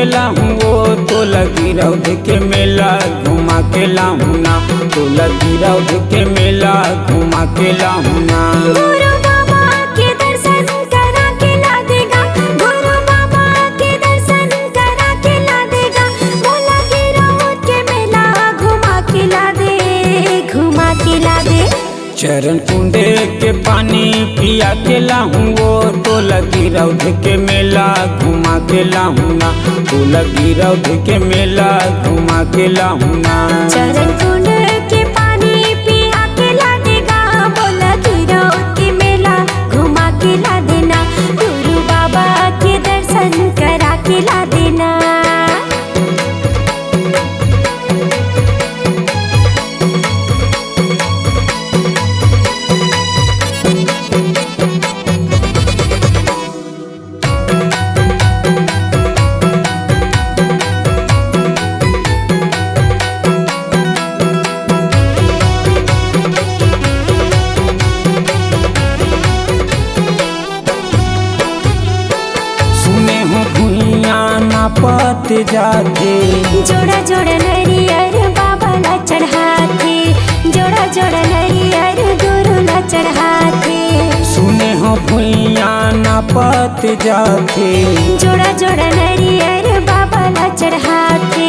के लाऊं वो तो लगी रौद के मेला घुमा के लाऊं ना, तो लगी रौद के मेला घुमा के लाऊं ना। गुरु बाबा के दर्शन करा के ला देगा, गुरु बाबा के दर्शन करा के ला देगा, वो लगी रौद के मेला घुमा के ला दे, घुमा के ला दे। चरण कुंडे के पानी पिया के लाऊं वो तो लगी रौद के मेला घुमा के लाऊं ना, तो लगी रौद के मेला घुमा के लाऊं ना। चरण कुंड के पानी पिया के ला देगा, वो लगी रौद के मेला घुमा के ला देना, गुरु बाबा के दर्शन करा के ला देना। पत जाते जोड़ा जोड़ा नरियर बाबा ला चढ़ाते, जोड़ा जोड़ा नरियर गुरु ला चढ़ाते। सुने हो भुइया ना पत जाते, जोड़ा जोड़ा नरियर बाबा ला चढ़ाते,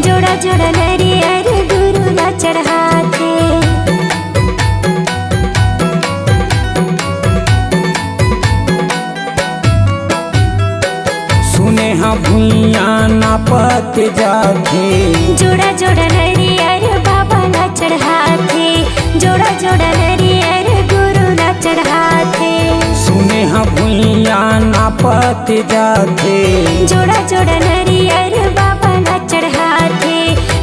जोड़ा जोड़ा नरियर गुरु ला चढ़ाते। भुइया ना पत जाते, जोड़ा जोड़ा नरियर बाबा ला चढ़ाते, जोड़ा जोड़ा नरियर गुरु ला चढ़ाते। सुने भुइया ना पत जाते, जोड़ा जोड़ा नरियर बाबा ला चढ़ाते,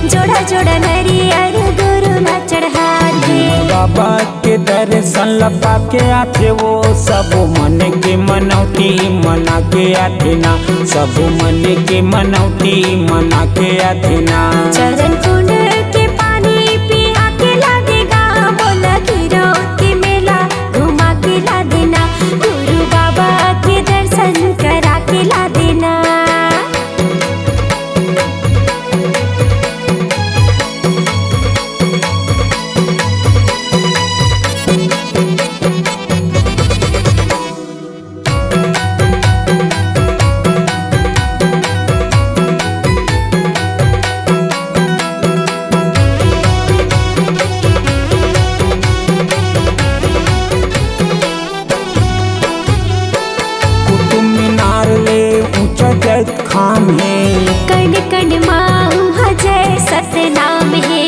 जोड़ा जोड़ा नरियर गुरु ला चढ़ाते। बाबा के दर्शन लपा के आते वो सब मन के मनौती मना के आते ना, सब मन के मनौती मना के आते ना। चरण कुंड के पानी पिया के ला देगा, वो लगी रौद के मेला घुमा के ला देना, गुरु बाबा के दर्शन करा के ला देना। खाम है कण कण माँ जय सतनाम है,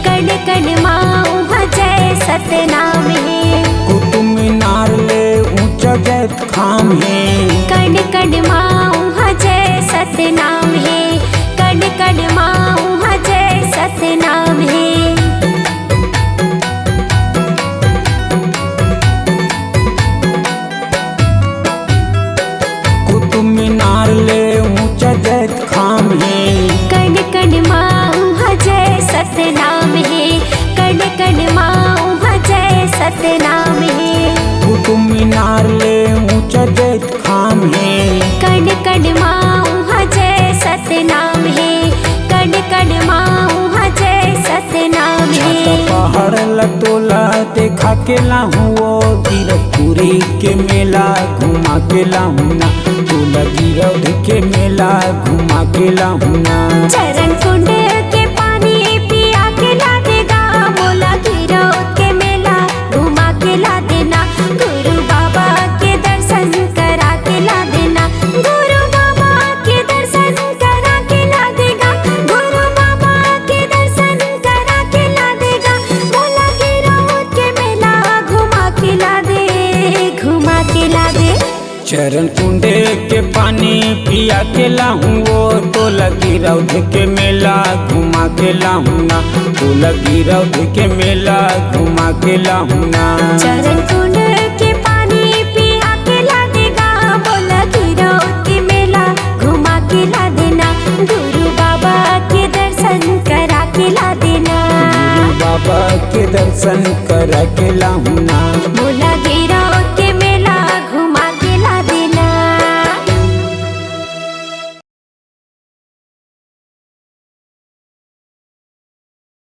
कण कण माँ जय सतनाम है। कुतुब मीनार ले ऊंचा जैत खाम है, कण कण माँ जय सतनाम है, कण कण माँ जय सतनाम है। कुतुब मीनार ले ऊंचा जैत खाम है, कण कण माँ जय सतनाम है, कण कण माँ जय सतनाम है। कुतुब मीनार ले ऊंचा जैत खाम है, कण कण माँ जय सतनाम है, कण कण माँ जय सतनाम है। पहाड़ लतोला देखा के लाऊं वो गिरपुरी के मेला घुमा के लाऊं ना, तो लगी रौद के मेला घुमा के लाऊं ना। चरण कुंड के पानी पिया के ला देगा, वो लगी रौद के मेला घुमा के ला देना, गुरु बाबा के दर्शन करा के ला देना, गुरु बाबा के दर्शन करा के ला देगा, गुरु बाबा के दर्शन करा के ला देगा, वो लगी रौद के मेला घुमा के ला दे, घुमा के ला दे। चरण कुंडे के पानी पिया के लाऊं वो तो लगी रौद के मेला घुमा के लाऊं ना, तो लगी रौद के मेला घुमा के लाऊं ना। चरण कुंड के पानी पिया के ला देगा, वो लगी रौद के मेला घुमा के ला देना, गुरु बाबा के दर्शन करा के ला देना, गुरु बाबा के दर्शन करा के लाऊं ना।